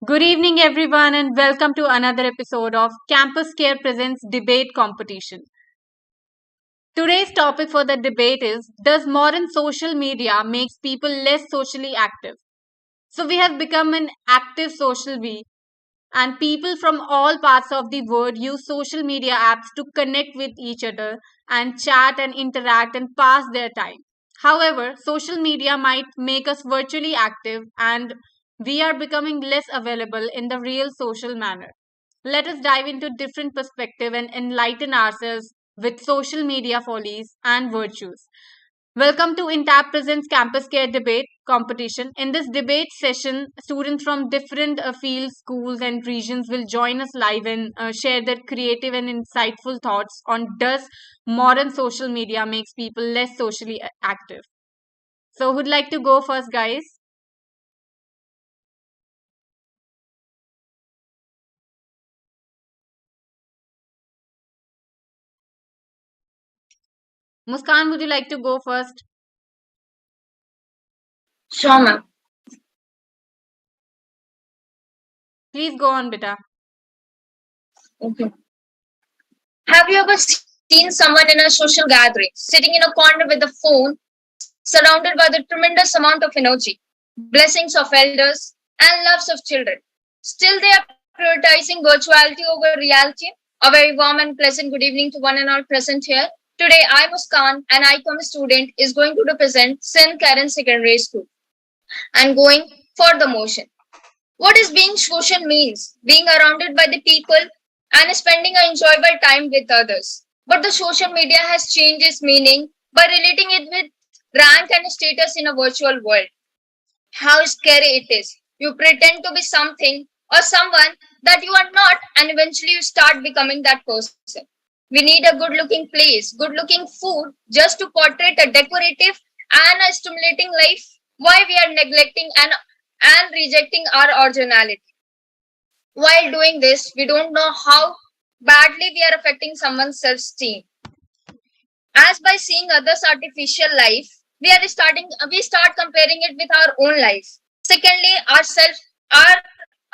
Good evening, everyone, and welcome to another episode of Campus Care Presents Debate Competition. Today's topic for the debate is: does modern social media makes people less socially active? So we have become an active social being, and people from all parts of the world use social media apps to connect with each other and chat and interact and pass their time. However, social media might make us virtually active and we are becoming less available in the real social manner. Let us dive into different perspective and enlighten ourselves with social media follies and virtues. Welcome to Intap Presents Campus Care Debate Competition. In this debate session, students from different fields, schools, and regions will join us live and share their creative and insightful thoughts on does modern social media makes people less socially active. So, who'd like to go first, guys? Muskan, would you like to go first? Sure, ma'am. Please go on, beta. Okay. Have you ever seen someone in a social gathering sitting in a corner with a phone, surrounded by the tremendous amount of energy, blessings of elders, and loves of children? Still, they are prioritizing virtuality over reality. A very warm and pleasant good evening to one and all present here. Today, I, Muskan, an ICOM student, is going to represent St. Karen Secondary School and going for the motion. What is being social means? Being surrounded by the people and spending an enjoyable time with others. But the social media has changed its meaning by relating it with rank and status in a virtual world. How scary it is. You pretend to be something or someone that you are not, and eventually you start becoming that person. We need a good looking place, good looking food just to portray a decorative and a stimulating life. Why we are neglecting and rejecting our originality. While doing this, we don't know how badly we are affecting someone's self esteem. As by seeing others' artificial life, we start comparing it with our own life. Secondly, our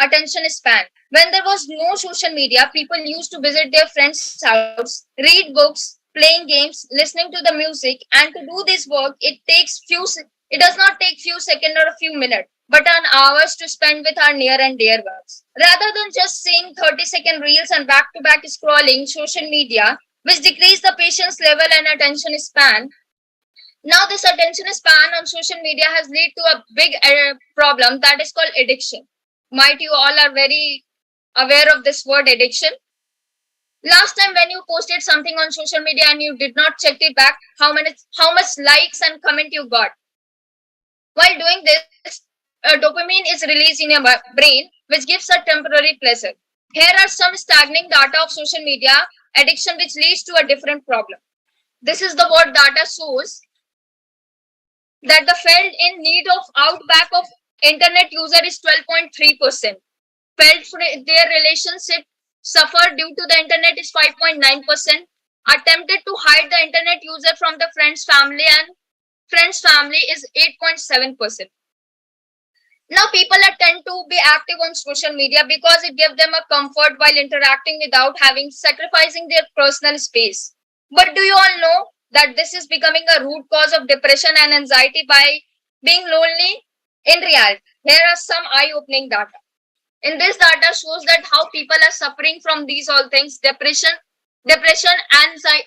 attention span. When there was no social media, people used to visit their friends' house, read books, playing games, listening to the music, and to do this work, it does not take few seconds or a few minutes, but an hours to spend with our near and dear ones. Rather than just seeing 30-second reels and back-to-back scrolling social media, which decrease the patient's level and attention span. Now, this attention span on social media has led to a big problem that is called addiction. Might you all are very aware of this word addiction? Last time when you posted something on social media and you did not check it back, how much likes and comment you got. While doing this, dopamine is released in your brain, which gives a temporary pleasure. Here are some staggering data of social media addiction, which leads to a different problem. This is the what data shows that the felt in need of outback of internet user is 12.3%. Their relationship suffered due to the internet is 5.9%. Attempted to hide the internet user from the friends family is 8.7%. Now people are tend to be active on social media because it gives them a comfort while interacting without having sacrificing their personal space. But do you all know that this is becoming a root cause of depression and anxiety by being lonely? In reality, here are some eye-opening data. In this data shows that how people are suffering from these all things: depression,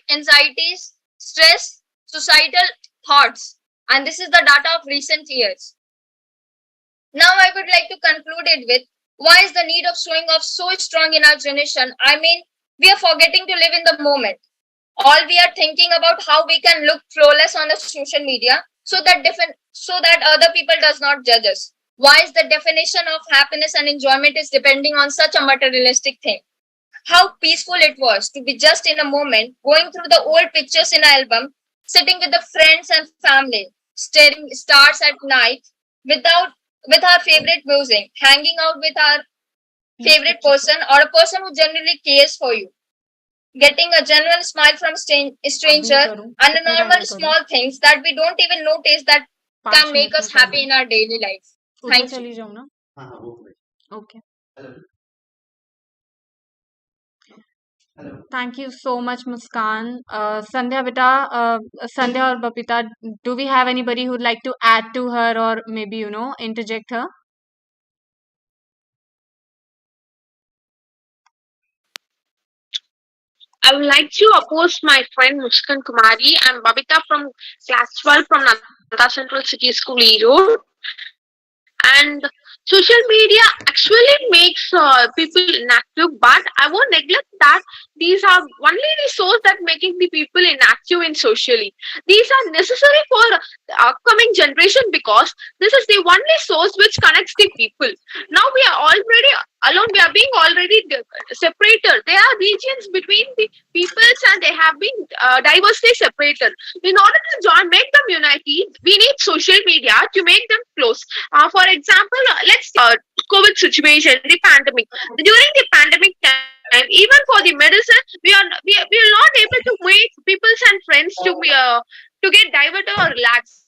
anxieties, stress, suicidal thoughts. And this is the data of recent years. Now I would like to conclude it with why is the need of showing off so strong in our generation? I mean, we are forgetting to live in the moment. All we are thinking about how we can look flawless on the social media so that other people does not judge us. Why is the definition of happiness and enjoyment is depending on such a materialistic thing? How peaceful it was to be just in a moment, going through the old pictures in an album, sitting with the friends and family, staring stars at night, without with our favorite music, hanging out with our favorite person or a person who genuinely cares for you, getting a genuine smile from stranger, and the normal small things that we don't even notice that can make us happy in our daily life. उधर Thank you. चली जाओ ना. Okay. Thank you so much, Muskan. Sandhya, beta, Sandhya or Babita, do we have anybody who'd like to add to her or maybe, interject her? I would like to oppose my friend Muskan Kumari. I'm Babita from class 12 from Nanda Central City School, Erode. And social media actually makes people inactive, but I won't neglect that these are only the source that making the people inactive in socially. These are necessary for the upcoming generation because this is the only source which connects the people. Now we are already alone, we are being already separated. There are regions between the peoples and they have been diversely separated. In order to join, make them united, we need social media to make them close. For example, let's COVID situation, the pandemic. During the pandemic time, even for the medicine, we are not able to make peoples and friends to get diverted or relaxed.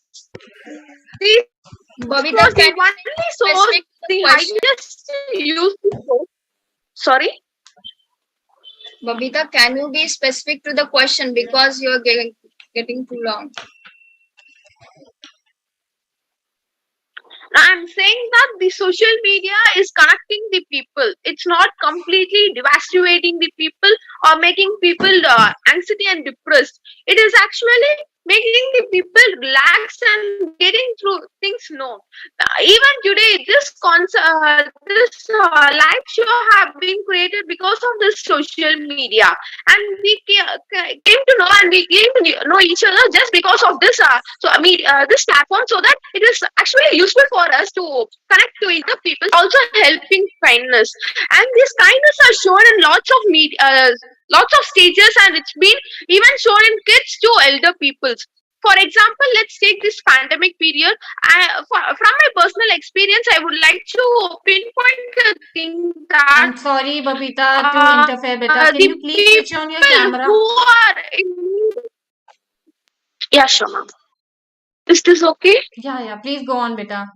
These Babita, was the can you only be source, specific to the the question? highest used source. Sorry. Babita, can you be specific to the question because you're getting too long? I'm saying that the social media is connecting the people. It's not completely devastating the people or making people anxiety and depressed. It is actually making the people relax and getting through things. No, even today, this live show have been created because of this social media, and we came to know and we came to know each other just because of this. This platform, so that it is actually useful for us to connect to other people, also helping kindness. And this kindness are shown in lots of stages, and it's been even shown in kids to elder peoples. For example, let's take this pandemic period. From my personal experience, I would like to pinpoint the thing that I'm sorry, Babita, to interfere, beta. Can the you please switch on your people camera? who are in... Yeah, sure, ma'am. Is this okay? Yeah, please go on, beta.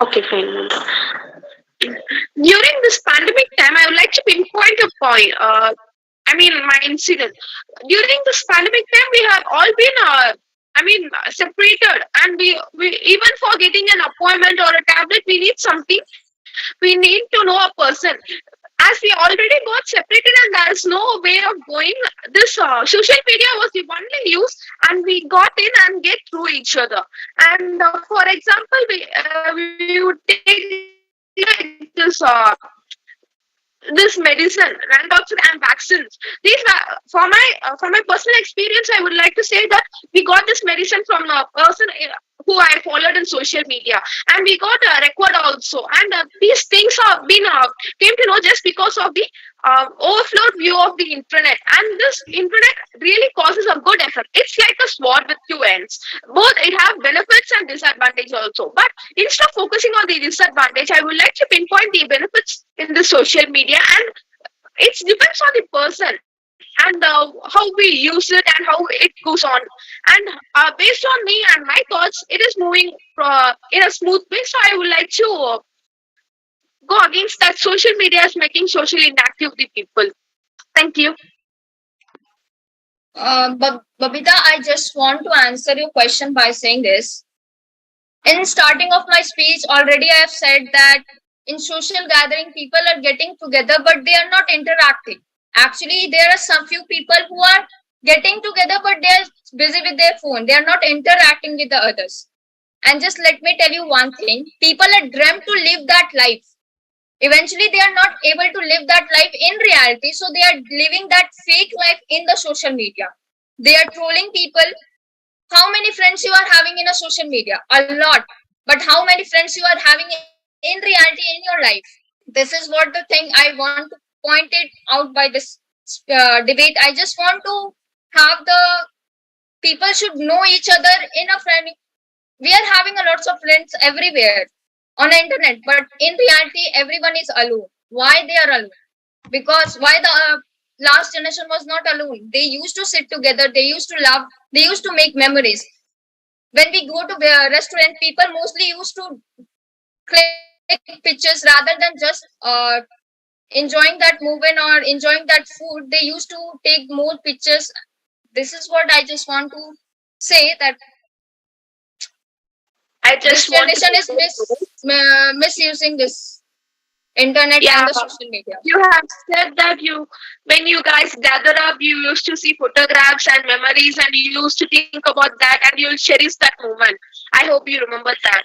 Okay, fine, ma'am. During this pandemic time, I would like to pinpoint a point. My incident. During this pandemic time, we have all been, separated, and we even for getting an appointment or a tablet, we need something. We need to know a person. As we already got separated and there is no way of going, this social media was the only use, and we got in and get through each other. And for example, we would take like this medicine, Randoxin and vaccines. These were for my personal experience. I would like to say that we got this medicine from a person who I followed in social media, and we got a record also. And these things have been came to know just because of the overflowed view of the internet. And this internet really causes a good effect. It's like a sword with two ends. Both it have benefits and disadvantage also. But instead of focusing on the disadvantage, I would like to pinpoint the benefits in the social media, and it depends on the person and how we use it and how it goes on. And based on me and my thoughts, it is moving in a smooth way. So I would like to go against that. Social media is making socially inactive the people. Thank you. Babita, I just want to answer your question by saying this. In starting of my speech, already I have said that in social gathering, people are getting together, but they are not interacting. Actually, there are some few people who are getting together, but they are busy with their phone. They are not interacting with the others. And just let me tell you one thing: people are dreamt to live that life. Eventually, they are not able to live that life in reality, so they are living that fake life in the social media. They are trolling people. How many friends you are having in a social media? A lot. But how many friends you are having in reality in your life? This is what the thing I want to point it out by this debate. I just want to have the people should know each other in a friend. We are having a lots of friends everywhere on the internet, but in reality, everyone is alone. Why they are alone? Because why the last generation was not alone? They used to sit together. They used to laugh. They used to make memories. When we go to the restaurant, people mostly used to claim pictures rather than just enjoying that movement or enjoying that food. They used to take more pictures. This is what I just want to say, that this generation is misusing this internet and the social media. You have said that when you guys gather up, you used to see photographs and memories, and you used to think about that, and you'll cherish that moment. I hope you remember that.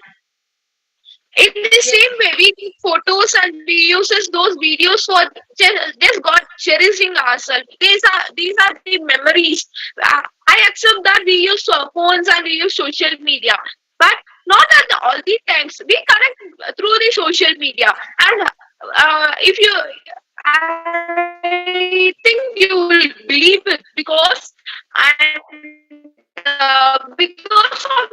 In the same way, we take photos and we use those videos for just got cherishing ourselves. These are the memories. I accept that we use phones and we use social media, but not at all the times. We connect through the social media, and if you, I think you will believe it, because of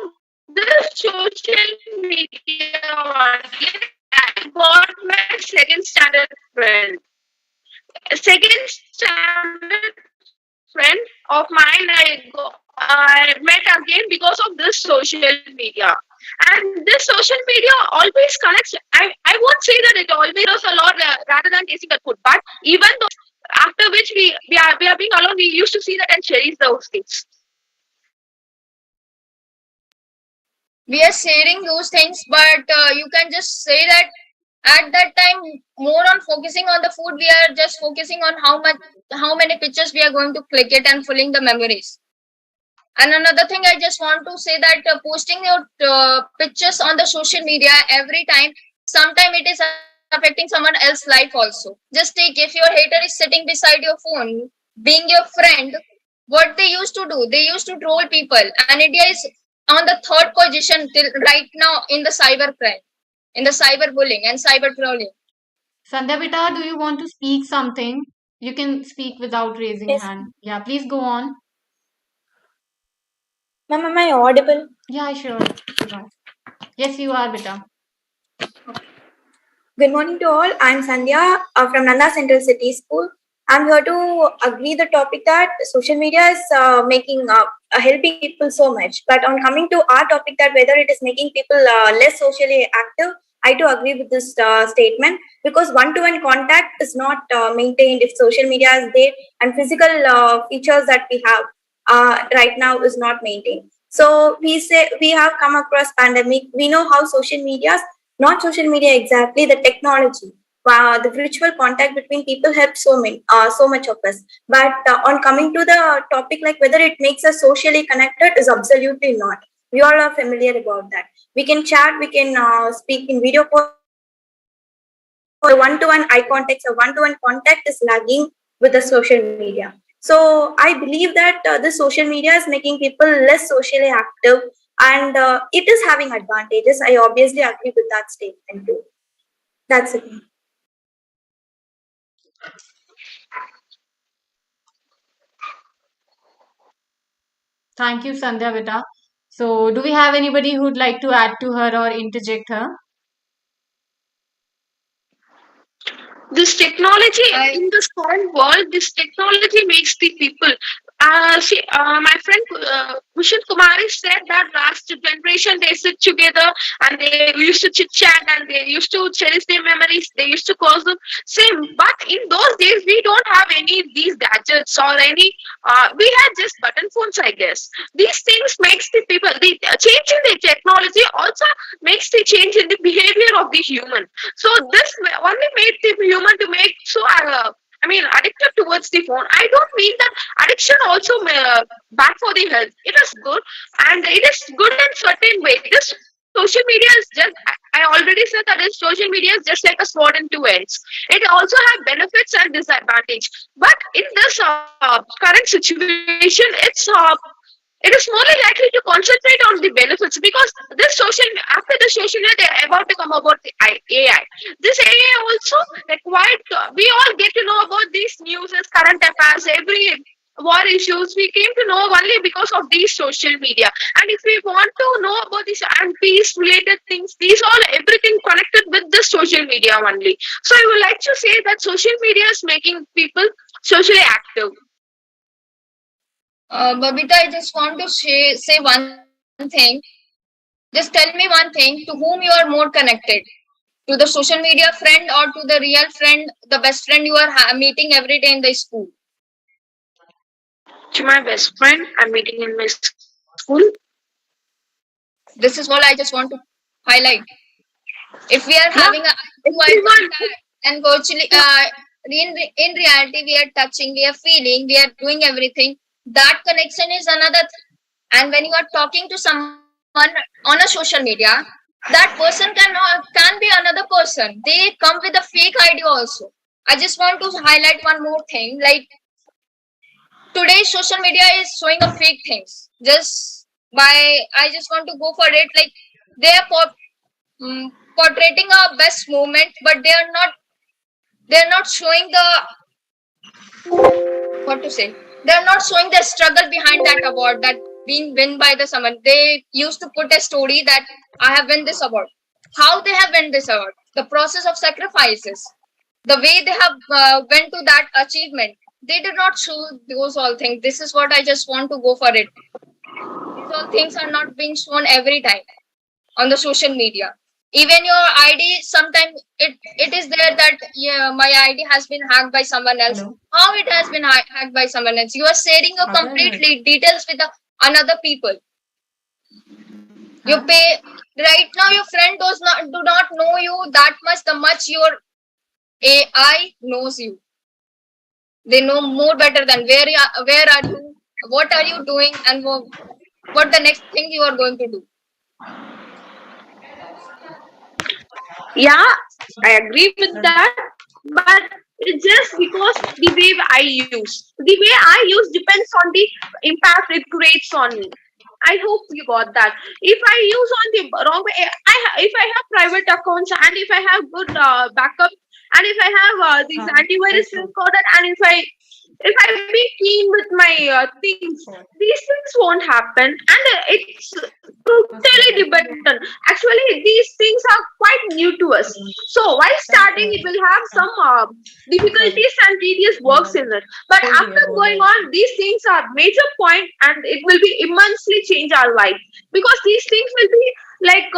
this social media only, I got my second standard friend. Second standard friend of mine, I met again because of this social media. And this social media always connects. I won't say that it always does a lot rather than tasting the food, but even though after which we are being alone, we used to see that and cherish those things. We are sharing those things, but you can just say that at that time, more on focusing on the food, we are just focusing on how many pictures we are going to click it and filling the memories. And another thing I just want to say, that posting your pictures on the social media every time, sometime it is affecting someone else's life also. Just take, if your hater is sitting beside your phone, being your friend, what they used to do, they used to troll people, and India is on the third position till right now in the cyber crime, in the cyber bullying and cyber trolling. Sandhya Beta, do you want to speak something? You can speak without raising Yes. hand. Yeah, please go on. Ma'am, am I audible? Yeah, sure. Yes, you are, Beta. Good morning to all. I'm Sandhya from Nanda Central City School. I'm here to agree the topic that social media is helping people so much. But on coming to our topic, that whether it is making people less socially active, I do agree with this statement, because one-to-one contact is not maintained if social media is there, and physical features that we have right now is not maintained. So we say we have come across pandemic. We know how social media, not social media exactly, the technology, the virtual contact between people helped so much of us. But on coming to the topic, like whether it makes us socially connected, is absolutely not. We all are familiar about that. We can chat, we can speak in video call. One-to-one eye contact or one-to-one contact is lagging with the social media. So I believe that the social media is making people less socially active, and it is having advantages. I obviously agree with that statement too. That's it. Thank you, Sandhya Beta. So, do we have anybody who'd like to add to her or interject her? This technology in this current world, this technology makes the people. My friend Bhushan Kumari said that last generation they sit together and they used to chit chat and they used to cherish their memories. They used to cause them same. But in those days, we don't have any of these gadgets or any. We had just button phones, I guess. These things makes the people. The change in the technology also makes the change in the behavior of the human. So this only made the human to make so addicted towards the phone. I don't mean that addiction also bad for the health. It is good, and it is good in certain way. This social media is just, I already said that this social media is just like a sword in two ends. It also have benefits and disadvantage. But in this current situation, it is more likely to concentrate on the benefits, because after the social media they're about to come about the AI. This AI also required. We all get to know about these news as current affairs, every war issues. We came to know only because of these social media. And if we want to know about these and peace related things, these all everything connected with the social media only. So I would like to say that social media is making people socially active. Babita, I just want to say one thing. Just tell me one thing, to whom you are more connected, To the social media friend or to the real friend, the best friend you are meeting every day in the school? To my best friend I'm meeting in my school. This is what I just want to highlight. If we are Yeah, having a eye-to-eye everyone. contact and virtually, in reality, we are touching, we are feeling, we are doing everything. That connection is another thing. And when you are talking to someone on a social media, that person can be another person. They come with a fake ID also. I just want to highlight one more thing. Like today's social media is showing a fake things. I just want to go for it. Like they are portraying a best moment, but they're not showing the what to say. They're not showing the struggle behind that award that being won by the someone. They used to put a story that I have won this award. How they have won this award? The process of sacrifices, the way they have went to that achievement. They did not show those all things. This is what I just want to go for it. These all things are not being shown every time on the social media. Even your ID, sometimes it is there that yeah, my ID has been hacked by someone else. Hello. How it has been hacked by someone else? You are sharing your Agar completely details with another people. You हाँ pay right now. Your friend do not know you that much. The much your AI knows you. They know more better than where are you, what are you doing, and what the next thing you are going to do. Yeah, I agree with that. But it's just because the way I use, the way I use depends on the impact it creates on me. I hope you got that. If I use on the wrong way, if I have private accounts and if I have good backup and if I have these हाँ antivirus ऐसा recorded and if I be keen with my things, और these things won't happen, and it's totally dependent. Actually, these things are quite new to us. So while starting, it will have some sorry difficulties and tedious works in it. But बोल दिया after बोल going दिया on, these things are major point, and it will be immensely change our life because these things will be like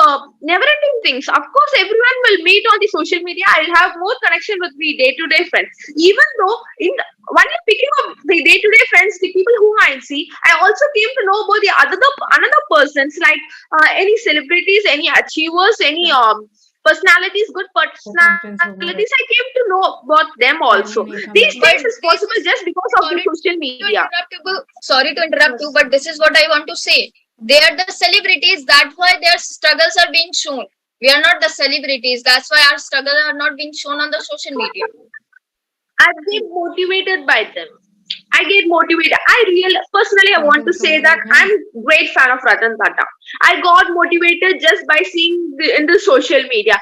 never-ending things. Of course, everyone will meet on the social media. I'll have more connection with the day-to-day friends. Even though when I'm picking up the day-to-day friends, the people whom I see, I also came to know about the another persons like any celebrities, any achievers, any क्या personalities, good वो conference हो personalities. रहा I came to know about them है also. नहीं था These मेरे But things is this possible is just because of the sorry social to media. interrupt you. Sorry to interrupt you, Yes. but this is what I want to say. They are the celebrities. That's why their struggles are being shown. We are not the celebrities. That's why our struggles are not being shown on the social media. I get motivated by them. I get motivated. Personally, I want to conference हो say रहा that है I'm great fan of Ratan Tata. I got motivated just by seeing in the social media.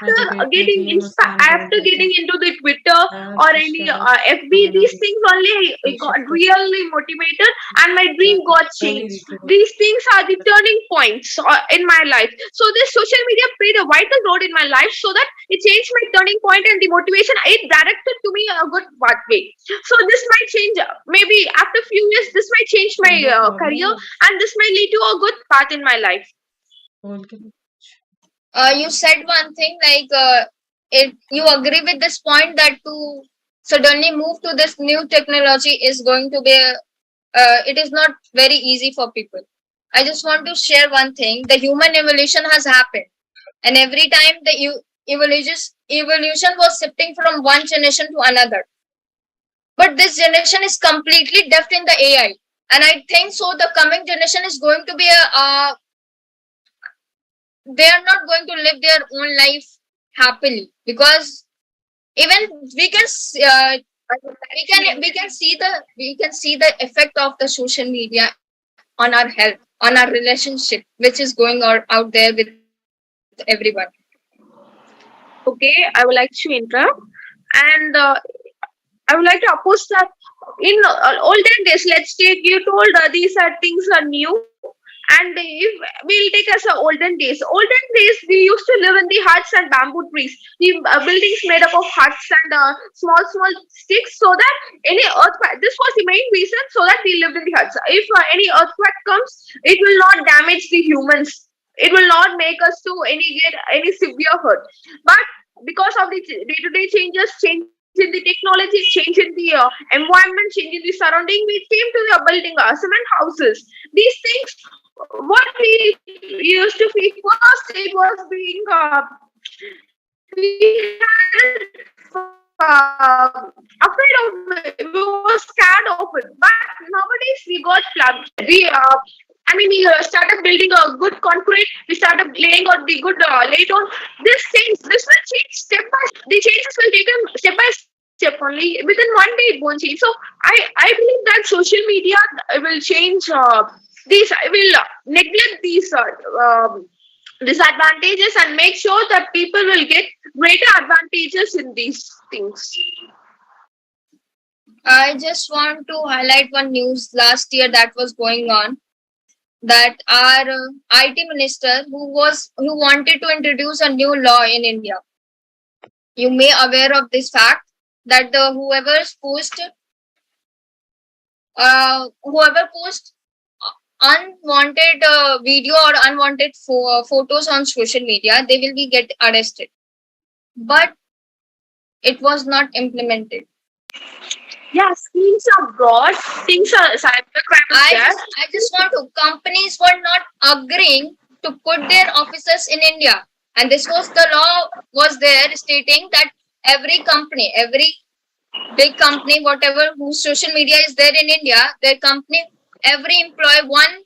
मैं debate में थी मुस्कान बोल After रही थी getting into the Twitter मैं or कुछ any कह FB, मैंने these things only I got सबको really motivated, and my dream got बोली changed. थी These things are the turning points in my life. So this social media played a vital role in my life, so that it changed my turning point and the motivation. It directed to me a good pathway. So this might change. Maybe after few years, this might change my video call career, नहीं and this might lead to a good path in my life. बोल के You said one thing like you agree with this point that to suddenly move to this new technology is going to be it is not very easy for people. I just want to share one thing. The human evolution has happened, and every time the evolution was shifting from one generation to another. But this generation is completely deft in the AI, and I think so. The coming generation is going to be they are not going to live their own life happily, because even we can see the effect of the social media on our health, on our relationship, which is going out there with everyone. Okay, I would like to interrupt, and I would like to oppose that. In olden days, let's take, you told these are things are new, and if we'll take as olden days. Olden days, we used to live in the huts and bamboo trees. The buildings made up of huts and small sticks, so that any earthquake. This was the main reason, so that we lived in the huts. If any earthquake comes, it will not damage the humans. it will not make us to get any severe hurt. But because of the day-to-day changes, change in the technology, change in the environment, change in the surrounding, we came to the building cement houses. These things, what we used to feel first, it was being we had afraid of it. We were scared of it. But nowadays we got flood. We started building a good concrete. We started laying out the good laid on. This will change step by step. The changes will take them step by step only. Within one day, it won't change. So I believe that social media will change these. Will neglect these disadvantages and make sure that people will get greater advantages in these things. I just want to highlight one news last year that was going on, that our IT minister who wanted to introduce a new law in India. You may aware of this fact that whoever post unwanted video or unwanted photos on social media, they will be get arrested. But it was not implemented. Yeah, schemes are broad, things are cybercrime. I just want to. Companies were not agreeing to put their offices in India, and this was the law was there stating that every company, every big company, whatever whose social media is there in India, their company, every employee, one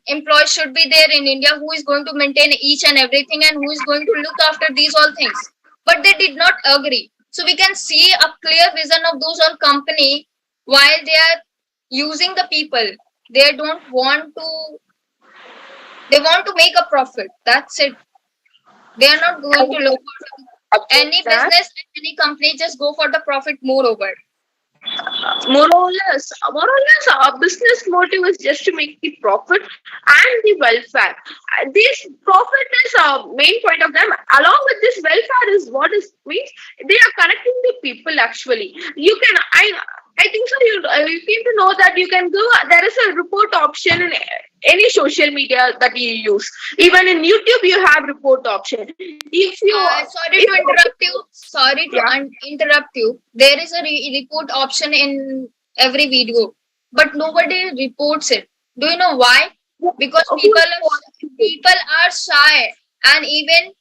employee should be there in India who is going to maintain each and everything and who is going to look after these all things. But they did not agree. So we can see a clear vision of those all company while they are using the people. They want to make a profit. That's it. They are not going to look for any business, any company, just go for the profit moreover. More or less, our business motive is just to make the profit and the welfare. This profit is a main point of them. Along with this, welfare is what is means they are connecting the people. Actually, you can I think so. You came to know that you can go. There is a report option in any social media that you use. Even in YouTube, you have report option. If you sorry to interrupt you. There is a report option in every video, but nobody reports it. Do you know why? Because people are shy, and even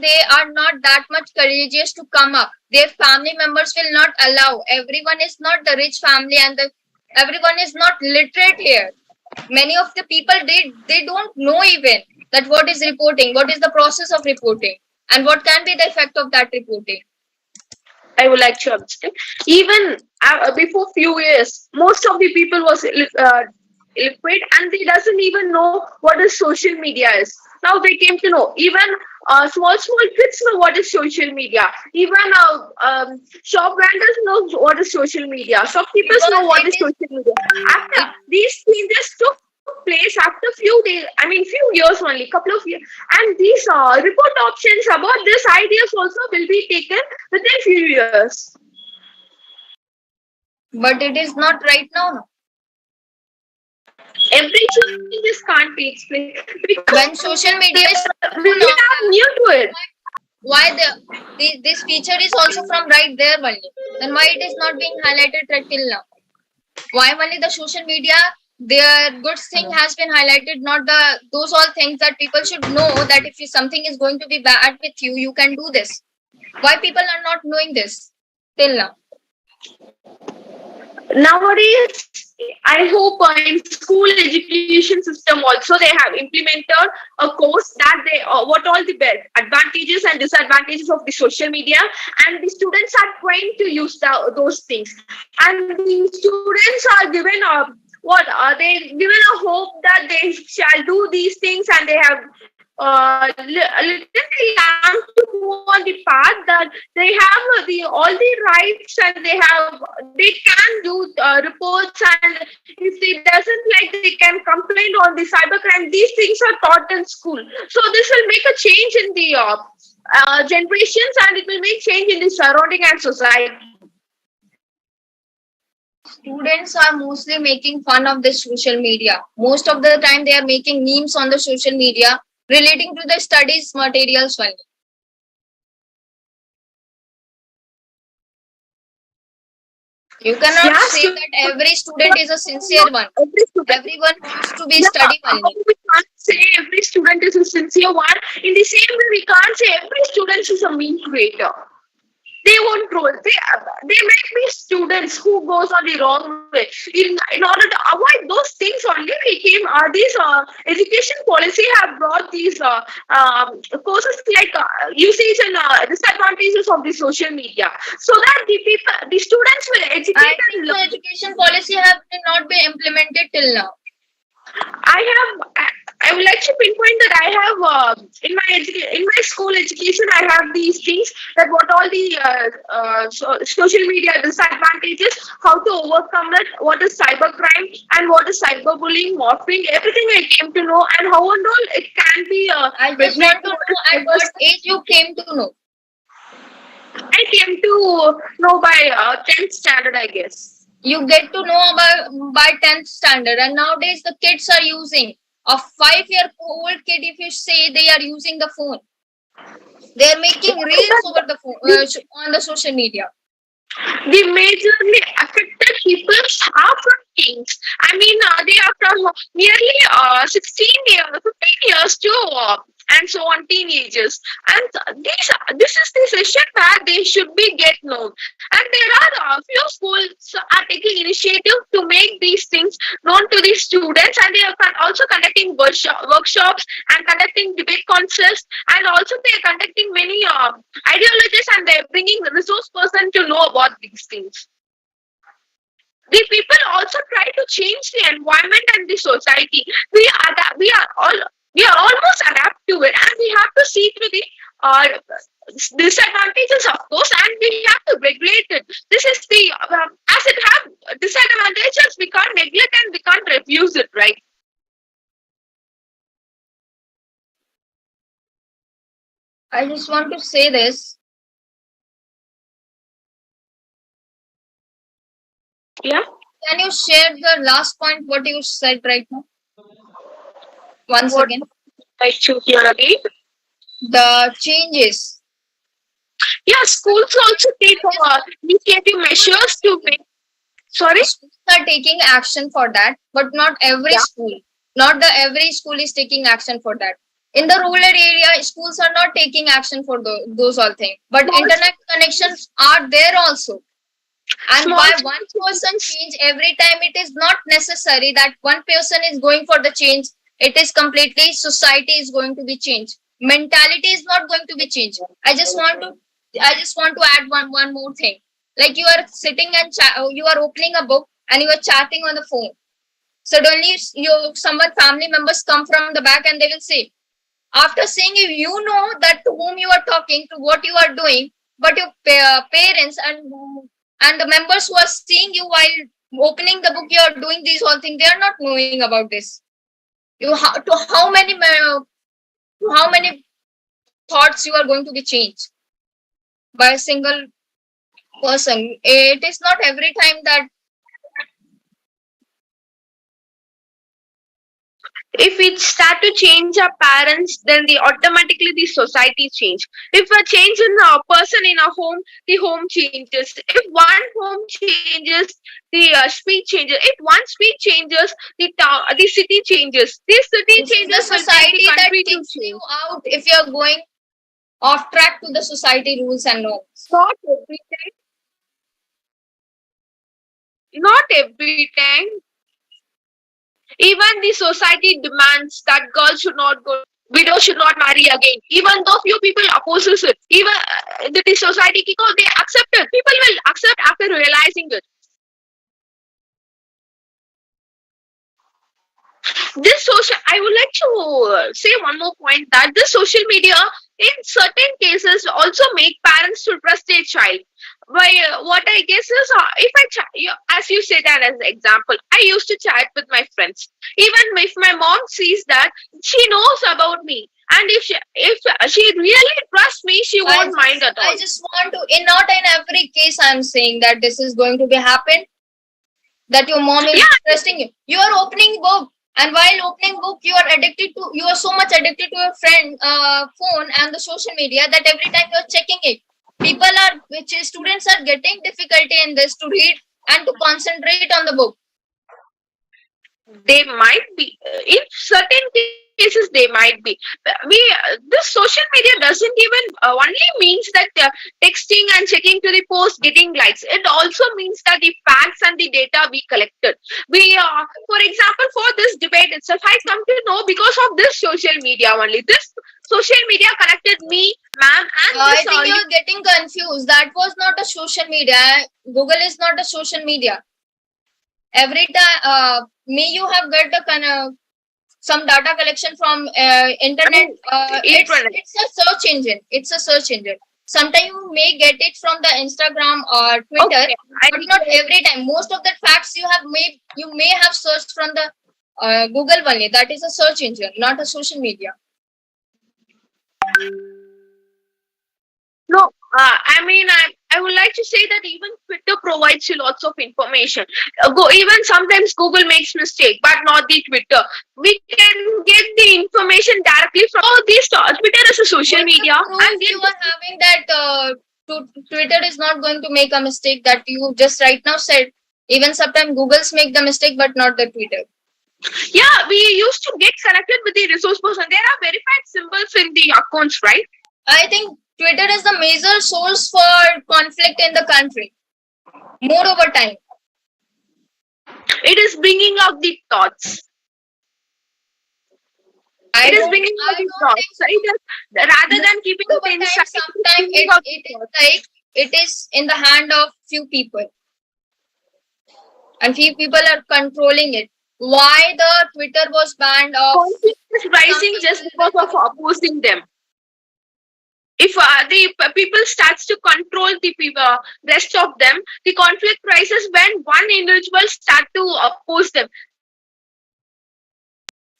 they are not that much courageous to come up. Their family members will not allow. Everyone is not the rich family, and everyone is not literate here. Many of the people they don't know even that what is reporting, what is the process of reporting, and what can be the effect of that reporting. I would like to understand. Even before few years, most of the people was liquid and they doesn't even know what is social media is. Now they came to know. Even small kids know what is social media. Even shop vendors know what is social media. Shopkeepers know what is social media. After these changes took place after few years only, couple of years, and these report options about this ideas also will be taken within few years. But it is not right now. Every changes can't be explained because when social media is we are new to it. Why this feature is also from right there only? Then why it is not being highlighted right till now? Why only the social media? Their good thing has been highlighted, not those all things that people should know that if something is going to be bad with you, you can do this. Why people are not knowing this till now? Nowadays, I hope in school education system also they have implemented a course that they what all the advantages and disadvantages of the social media, and the students are trained to use those things, and the students are given they given a hope that they shall do these things, and they have literally to move on the path that they have all the rights, and they can do reports, and if they doesn't like, they can complain on the cybercrime. These things are taught in school, so this will make a change in the generations, and it will make change in the surrounding and society. Students are mostly making fun of the social media. Most of the time, they are making memes on the social media relating to the studies materials only. You cannot Yeah, say that every student is a sincere one. every student. Everyone wants to be Yeah, study how only. we can't say every student is a sincere one. In the same way, we can't say every student is a meme creator. They won't troll. They might be students who goes on the wrong way. In order to avoid those things only, we came. These education policy have brought these courses like usage and disadvantages of the social media, so that the people, the students will I educate think and the learn. education policy have not been implemented till now. I would like to pinpoint that I have in my school education I have these things, that what all the social media disadvantages, how to overcome it, what is cybercrime and what is cyberbullying, morphing, everything I came to know, and how and all it can be I just want to know at what age you came to know. I came to know by 10th standard, I guess. You get to know about by 10th standard, and nowadays the kids are using a 5-year-old kid. If you say they are using the phone, they are making reels over the phone on the social media. The majorly affected people are from kings. I mean, they are from nearly 16 years, 15 years to and so on, teenagers. And this is the session where they should be get known. And there are a few schools are taking initiative to make these things known to the students, and they are also conducting workshops and conducting debate concerts, and also they are conducting many ideologies, and they're bringing the resource person to know about these things. The people also try to change the environment and the society. We are almost adapt to it, and we have to see through the uh, disadvantages, of course, and we have to regulate it. This is the as it have disadvantages, we can't neglect and we can't refuse it, right? I just want to say this. Yeah. Can you share the last point what you said right now? Once What again, like to hear again? the changes. Yeah, schools also take initiative measures to make. Sorry. Schools are taking action for that, but not every Yeah. school. Not the every school is taking action for that. In the rural area, schools are not taking action for those all things. But Small- internet connections are there also. And Small by one person change every time, it is not necessary that one person is going for the change. It is completely society is going to be changed. Mentality is not going to be changed. I just want to add one more thing. Like you are sitting and you are opening a book and you are chatting on the phone. Suddenly, someone family members come from the back and they will say, after saying you know that to whom you are talking, to what you are doing, but your parents and the members who are seeing you while opening the book, you are doing these whole things. They are not knowing about this. To how many thoughts you are going to be changed by a single person. It is not every time that If we start to change our parents, then automatically the society change. If a change in a person in a home, the home changes. If one home changes, the street changes. If one street changes, the town, the city changes. This city this is changes the will take society the that country to kicks change. you out if you are going off track to the society rules and norms. Not every time. Not every time. Even the society demands that girls should not go, widows should not marry again. Even though few people opposes it, even the society they accept it. People will accept after realizing it. This social, I would like to say one more point, that this social media in certain cases also make parents to trust their child. By what I guess is, if as you said that as an example, I used to chat with my friends. Even if my mom sees that, she knows about me, and if she really trusts me, she won't mind at all. I just want to, in not in every case, I'm saying that this is going to be happen. that your mom is Yeah. trusting you. You are opening book, and while opening book, you are addicted to. You are so much addicted to your friend phone and the social media that every time you are checking it, people are, which is students are getting difficulty in this to read and to concentrate on the book. They might be in certain cases, they might be. We This social media doesn't even only means that texting and checking to the post getting likes. It also means that the facts and the data we collected, we for example, for this debate itself, I come to know because of this social media only. This social media connected me, ma'am, and I this think you're getting confused. That was not a social media. Google is not a social media. Every time, may you have got a kind of some data collection from internet. It's a search engine. It's a search engine. Sometimes you may get it from the Instagram or Twitter, Okay, but not every time. Most of the facts you may have searched from the Google only. That is a search engine, not a social media. No, I would like to say that even Twitter provides you lots of information. Even sometimes Google makes mistake, but not the Twitter. We can get the information directly from these stores. Twitter is a social media, and you are having that Twitter is not going to make a mistake that you just right now said. Even sometimes Google's make the mistake, but not the Twitter. Yeah, we used to get connected with the resource person. There are verified symbols in the accounts, right? I think Twitter is the major source for conflict in the country. More over time. It is bringing out the thoughts. It is bringing out the thoughts. Rather than keeping it inside, sometimes it is in the hand of few people. And few people are controlling it. Why the Twitter was banned of conflict is rising just because of opposing them. If the people starts to control the rest of them, the conflict rises when one individual start to oppose them.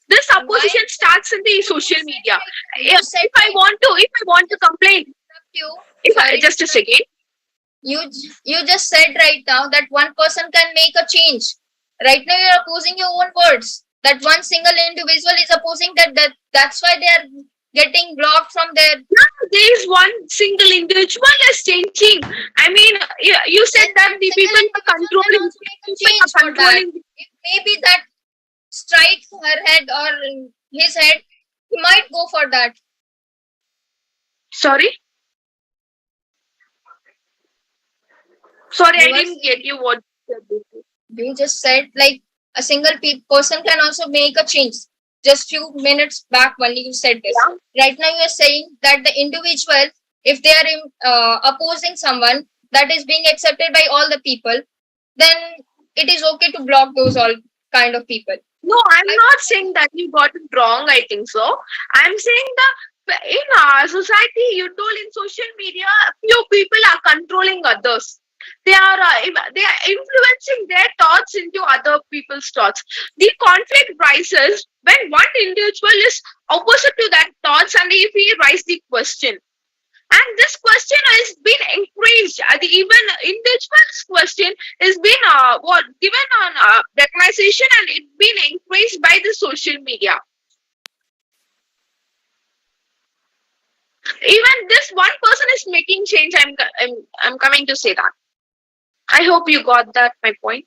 This opposition starts in the social media. If I want to complain, just a second. You just said right now that one person can make a change. Right now you're opposing your own words. That one single individual is opposing that's why they are getting blocked from their. No, there is one single individual is changing. I mean, you said that the people are controlling. If maybe that strike her head or his head, he might go for that. Sorry, I didn't get you. What you just said? Like a single person can also make a change. Just few minutes back only you said this. Yeah. Right now you are saying that the individual, if they are opposing someone that is being accepted by all the people, then it is okay to block those all kind of people. No, I'm not saying that you got it wrong. I think so. I'm saying that in our society, you told in social media, few people are controlling others. They are influencing their thoughts into other people's thoughts. The conflict rises when one individual is opposite to that thoughts, and if he raises the question. And this question has been increased. The even individual's question has been given on recognition, and it's been increased by the social media. Even this one person is making change. I'm coming to say that. I hope you got that my point.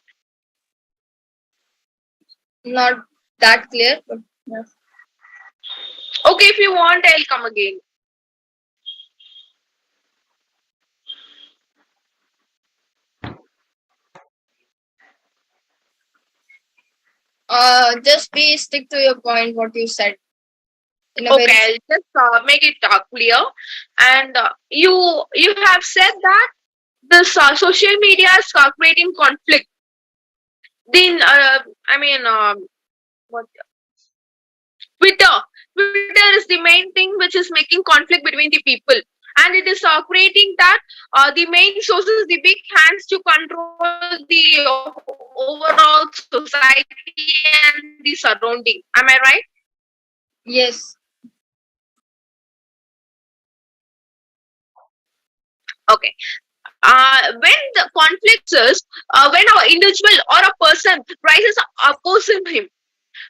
Not that clear, but yeah. Okay, if you want, I'll come again. Just stick to your point. What you said. Okay, I'll just make it clear. And you have said that this social media is creating conflict. Then what? Twitter is the main thing which is making conflict between the people, and it is creating that the main sources, the big hands to control the overall society and the surrounding. Am I right? Yes. Okay. when the conflicts is when our individual or a person rises opposing him.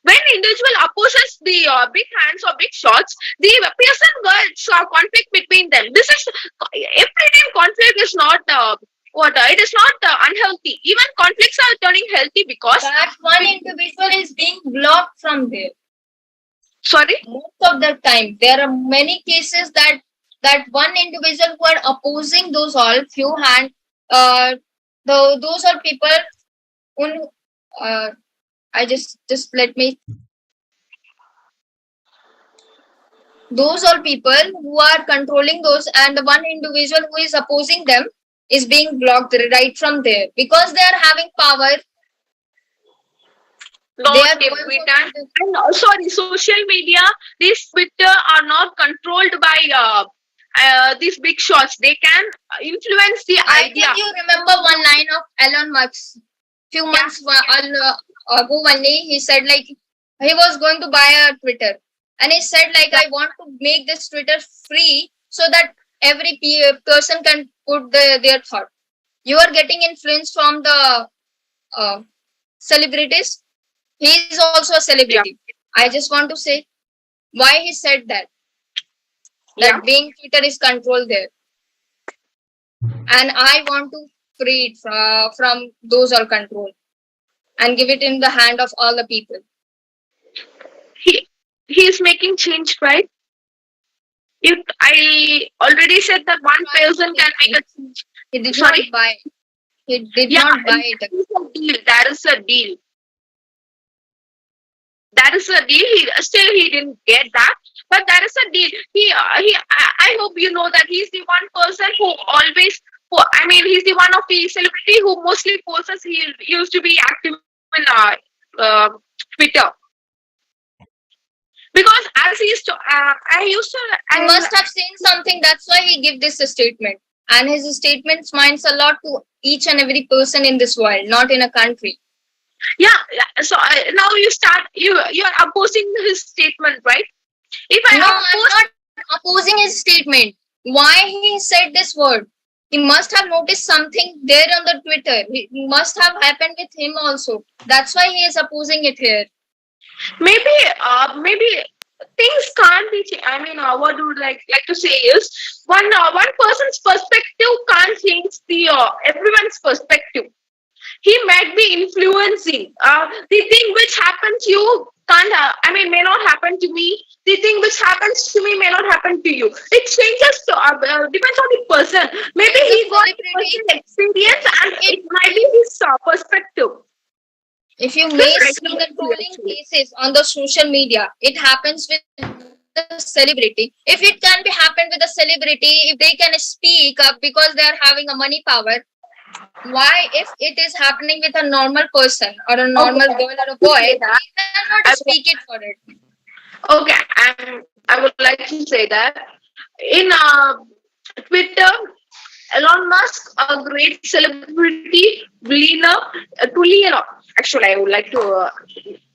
When individual opposes the big hands or big shots, the person gets conflict between them. This is every time conflict is not it is not unhealthy. Even conflicts are turning healthy because That one individual is being blocked from there. sorry. Most of the time, there are many cases that one individual who are opposing those all few hand, those are people who, I just let me. Those are people who are controlling those, and the one individual who is opposing them is being blocked right from there because they are having power. Not They are every the time. ones who- And sorry, social media, these Twitter are not controlled by these big shots. They can influence the I idea. think you remember one line of Elon Musk. Few months ago, one day he said like he was going to buy a Twitter, and he said like I want to make this Twitter free so that every person can put their thought. You are getting influence from the celebrities. He is also a celebrity. I just want to say why he said that. That being Twitter is controlled there, and I want to free it from those all control and give it in the hand of all the people. He is making change, right? If I already said that one person can make a change. He did Sorry? not buy. He did Yeah, not buy it. That is a deal. That is a deal. He didn't get that, but that is a deal. I hope you know that he's the one person who always. I mean, he's the one of the celebrity who mostly posts. He used to be active in Twitter because as he's to, I used to. He must have seen something. That's why he give this statement. And his statements means a lot to each and every person in this world, not in a country. Yeah. So now you are opposing his statement, right? If I No, I'm oppose, not opposing his statement. Why he said this word? He must have noticed something there on the Twitter. It must have happened with him also. That's why he is opposing it here. maybe things can't be changed. I mean, what I would like to say is one person's perspective can't change the everyone's perspective. He might be influencing the thing which happened to you can't may not happen to me. The thing which happens to me may not happen to you. It changes to depends on the person. Maybe As a he got celebrity, personal experience and it might be his perspective. if you may see the trolling cases on the social media, it happens with the celebrity. If it can be happen with a celebrity, if they can speak up because they are having a money power, why if it is happening with a normal person or a normal girl or a boy, they cannot speak it for it. Okay, I would like to say that in Twitter, Elon Musk, a great celebrity, Tulina. Actually, I would like to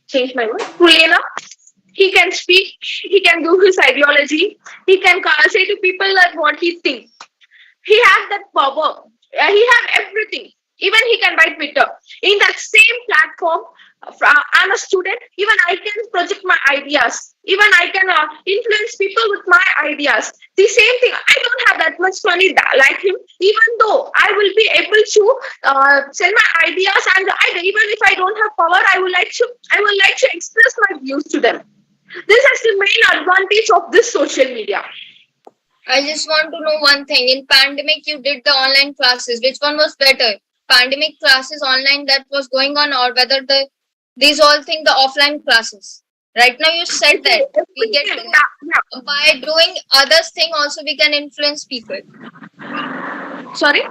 change my word. Tulina. He can speak. He can do his ideology. He can say to people that what he thinks. He has that power. He has everything. Even he can write Twitter. In that same platform, I'm a student. Even I can project my ideas. Even I can influence people with my ideas. The same thing. I don't have that much money like him. Even though I will be able to sell my ideas, and even if I don't have power, I would like to express my views to them. This is the main advantage of this social media. I just want to know one thing. In pandemic, you did the online classes. Which one was better? Pandemic classes online that was going on, or whether these all things the offline classes? Right now, you said that we get to by doing others thing also we can influence people. Sorry.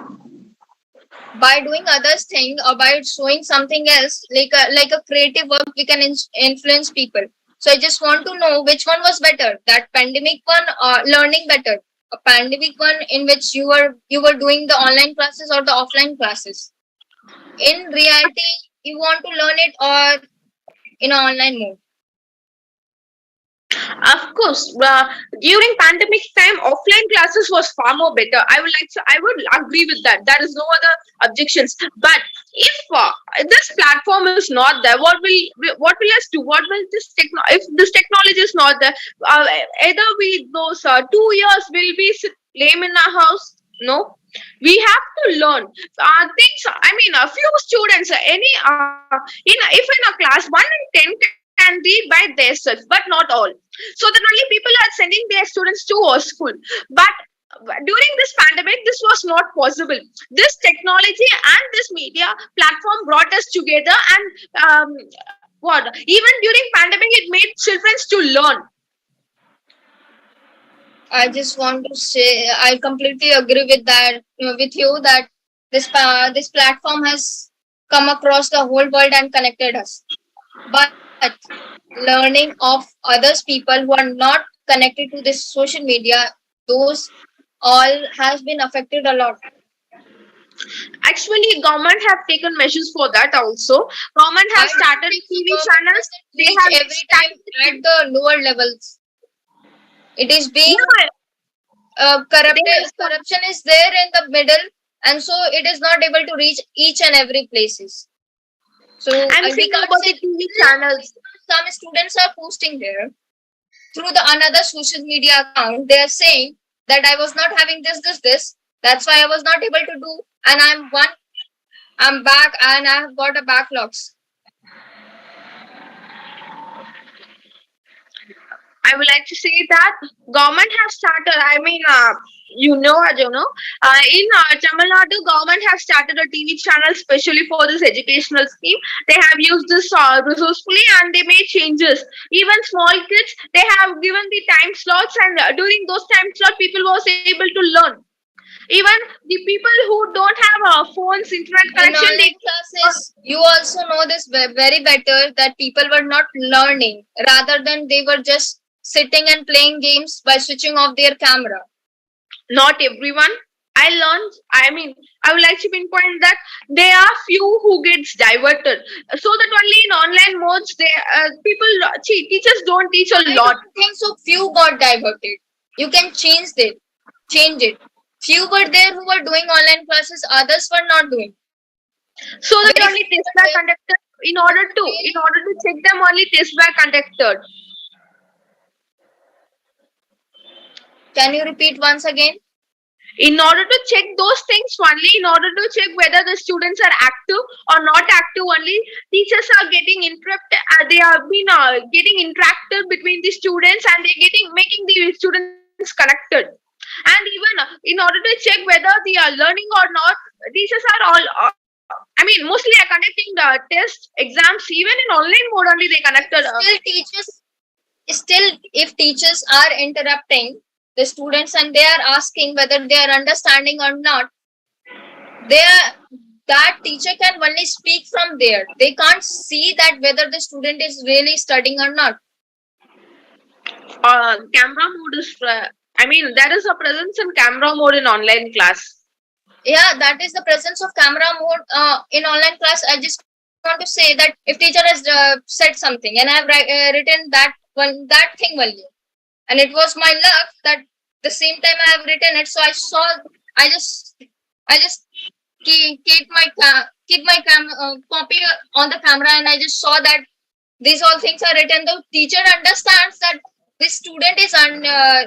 By doing others thing or by showing something else like a creative work, we can influence people. So I just want to know which one was better, that pandemic one or learning better, a pandemic one in which you were doing the online classes or the offline classes. In reality, you want to learn it or in an online mode. Of course, during pandemic time, offline classes was far more better. I would agree with that. There is no other objections. But if this platform is not there, what will us do? What will if this technology is not there? Either we those 2 years will be lame in our house. No, we have to learn things. I mean, a few students, if in a class 1 in 10 can read by themselves, but not all. So that only people are sending their students to our school. But during this pandemic, this was not possible. This technology and this media platform brought us together, and what even during pandemic, it made children to learn. I just want to say I completely agree with that with you that this platform has come across the whole world and connected us. But learning of others people who are not connected to this social media, those all has been affected a lot. Actually, government have taken measures for that also. Government I has don't started think the TV government channels. doesn't They reach have every time at the lower levels. It is being yeah, they corruption is there in the middle, and so it is not able to reach each and every places. So I'm we saying can't about say the TV channels. some students are posting there through the another social media account. They are saying that I was not having this. That's why I was not able to do, and I'm back, and I have got a backlogs. I would like to say that government has started. I mean, I don't know. In Tamil Nadu, government has started a TV channel specially for this educational scheme. They have used this resourcefully, and they made changes. Even small kids, they have given the time slots, and during those time slots, people was able to learn. Even the people who don't have phones, internet In connection, they online classes, you also know this very better that people were not learning, rather than they were just sitting and playing games by switching off their camera. not everyone. I mean, I would like to pinpoint that there are few who gets diverted, so that only in online modes they teachers don't teach a I lot. don't think so. Few got diverted. You can change it. Few were there who were doing online classes, others were not doing. So that Very only few tests were were there. conducted. In order to check them, only tests were conducted. Can you repeat once again? In order to check those things only, in order to check whether the students are active or not active only, teachers are getting interrupted. They have been getting interacted between the students, and they getting making the students connected. And even in order to check whether they are learning or not, teachers are all. I mean, mostly are conducting the test exams even in online mode only. They conducted. Still, if teachers are interrupting the students and they are asking whether they are understanding or not, that teacher can only speak from there. They can't see that whether the student is really studying or not. Camera mode is. I mean, there is a presence in camera mode in online class. Yeah, that is the presence of camera mode in online class. I just want to say that if teacher has said something and I have written that thing only, and it was my luck that the same time I have written it, so I just keep my copy on the camera, and I just saw that these all things are written. The teacher understands that this student is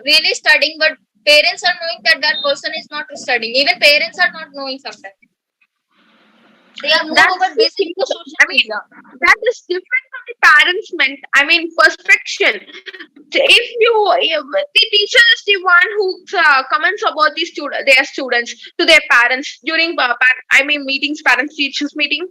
really studying, but parents are knowing that that person is not studying. Even parents are not knowing sometimes. They are moreover busy with social media. That is different from the parents' perspective. If the teacher is the one who comments about their students to their parents during meetings, parents teachers meeting,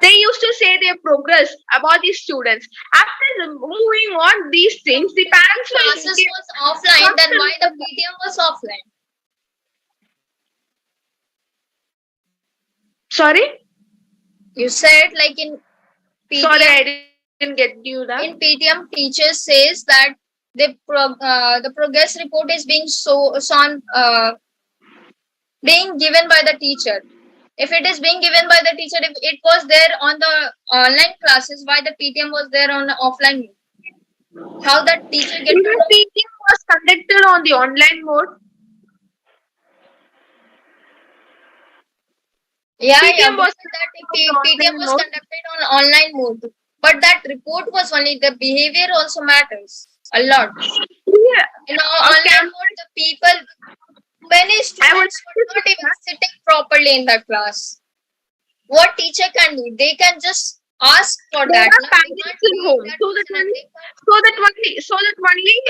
they used to say their progress about the students. After moving on these things, the parents Classes was offline, then why the medium was offline? Sorry. You said like in PTM. Sorry, I didn't get you that. In PTM, teacher says that the progress report is being being given by the teacher. If it is being given by the teacher, if it was there on the online classes, why the PTM was there on the offline? How that teacher get to Even know? teaching was conducted on the online mode. Yeah, I PTM agree was with that. If conducted on the PTM online was mode. conducted on online mode, but that report was only the behavior also matters a lot. Yeah, In online camp. mode, the people, many I would students like to were say not even that sitting properly in the class. What teacher can do? They can just ask for there that. are No? They parents can't in leave home, that so that person and only, they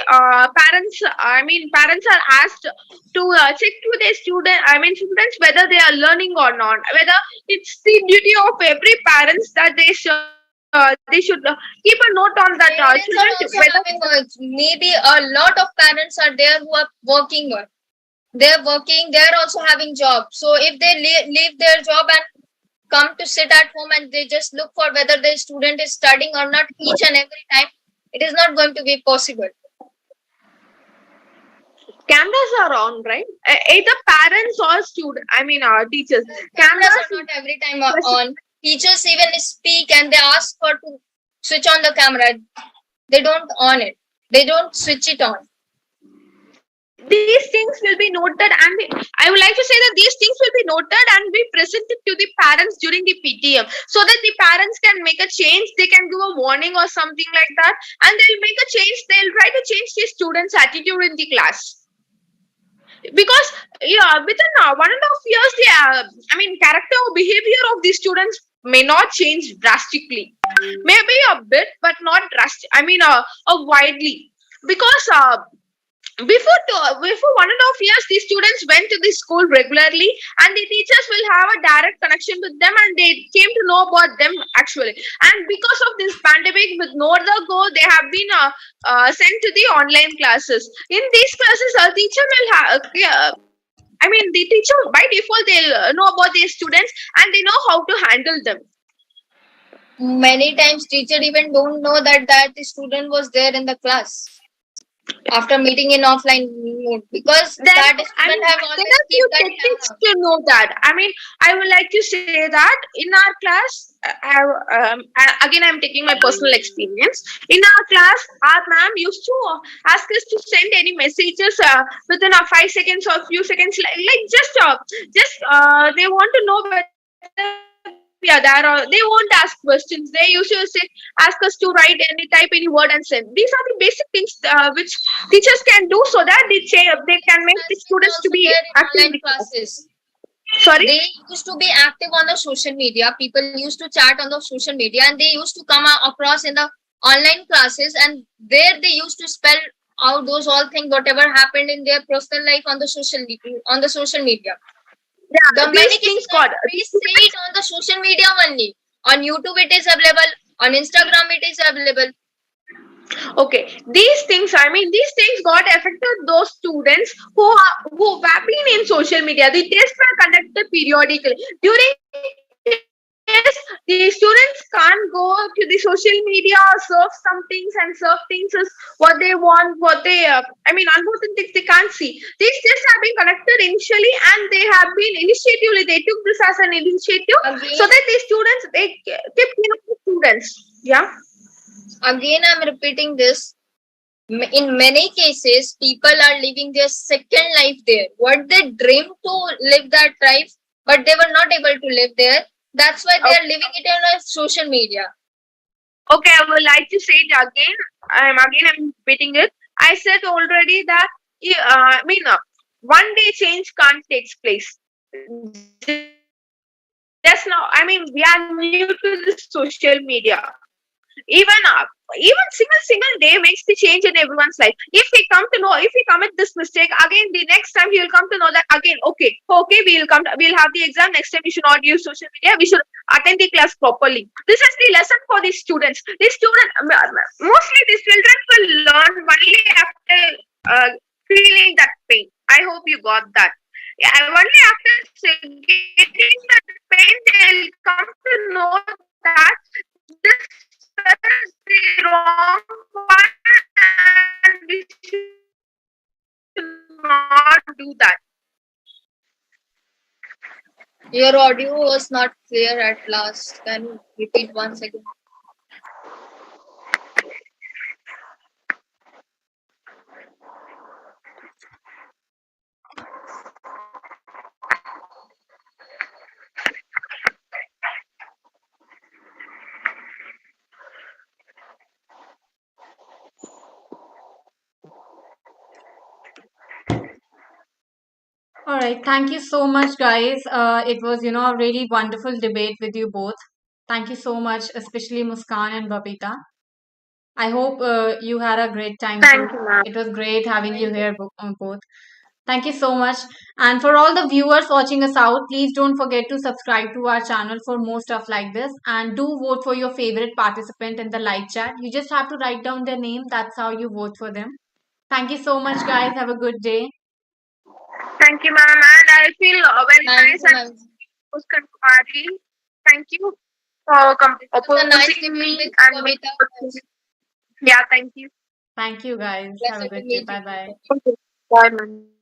can't. parents. I mean, parents are asked to check to their student. I mean, students whether they are learning or not. Whether it's the duty of every parents that they should keep a note on that Parents children are also whether having work. Maybe a lot of parents are there who are working. They're working. They're also having job. So if they leave their job and come to sit at home and they just look for whether the student is studying or not each and every time, it is not going to be possible. cameras are on, right? Either parents or student. I mean, teachers. Cameras Cameras. are not every time on. Teachers even speak and they ask for to switch on the camera. They don't on it. They don't switch it on. These things will be noted, and I would like to say that these things will be noted and be presented to the parents during the PTM, so that the parents can make a change. They can give a warning or something like that, and they'll make a change. They'll try to change the students' attitude in the class. Because yeah, within 1.5 years, the I mean, character or behavior of the students may not change drastically. Maybe a bit, but not drastic. I mean, widely, because before 1.5 years, the students went to the school regularly, and the teachers will have a direct connection with them, and they came to know about them actually. And because of this pandemic, with no other go, they have been sent to the online classes. In these classes, a teacher will have I mean, the teacher by default they'll know about their students, and they know how to handle them. Many times teacher even don't know that the student was there in the class after meeting in offline mode because Then that I student mean, have there always are keep few that techniques camera. to know that. I mean, I would like to say that in our class, again, I'm taking my personal experience. In our class, our ma'am used to ask us to send any messages within a 5 seconds or few seconds, like they want to know whether we are there, or they won't ask questions. They used to say, ask us to write type any word and send. These are the basic things which teachers can do, so that they can make the Has been students to also be there in active in the online class. classes. Sorry. They used to be active on the social media. People used to chat on the social media and they used to come across in the online classes and there they used to spell out those all things whatever happened in their personal life on the social media. Yeah, The these many cases things got we see it on the social media only. On YouTube it is available. On Instagram it is available. okay. These things, I mean, these things got affected those students who have been in social media. The tests were conducted periodically during test. The students can't go to the social media, surf some things, and surf things is what they want, what they I mean, unwanted things they can't see. These tests have been conducted initially, and they have been initiatively, they took this as an initiative, so Again, that the students, they keep the students. Yeah. again I'm repeating this. In many cases, people are living their second life there. What they dreamed to live that life, but they were not able to live there. That's why they are living it on a social media. Okay, I would like to say it again. I'm repeating it. I said already that I mean, one day change can't take place. Just now, I mean, we are new to the social media. Even even single day makes the change in everyone's life. If we come to know, if we commit this mistake again, the next time we will come to know that again. Okay, we'll have the exam next time. We should not use social media. We should attend the class properly. This is the lesson for the students. Mostly the children will learn only after feeling that pain. I hope you got that. Yeah, only after getting that pain, they'll come to know that this is the wrong one, and we should not do that. Your audio was not clear at last. Can you repeat once again? right. Thank you so much, guys. It was, a really wonderful debate with you both. Thank you so much, especially Muskan and Babita. I hope you had a great time Thank too. you, ma'am. It was great having you here both. Thank you so much. And for all the viewers watching us out, please don't forget to subscribe to our channel for more stuff like this. And do vote for your favorite participant in the live chat. You just have to write down their name. That's how you vote for them. Thank you so much, guys. Have a good day. Thank you, ma'am. And I feel very Thank nice you, and ma'am. Muskan Kumari. Thank you for It was a nice opposing debate me with and making Babita. yeah, thank you. Thank you, guys. Have a Pleasure to good day. meet you. Bye bye. Okay. Bye, ma'am.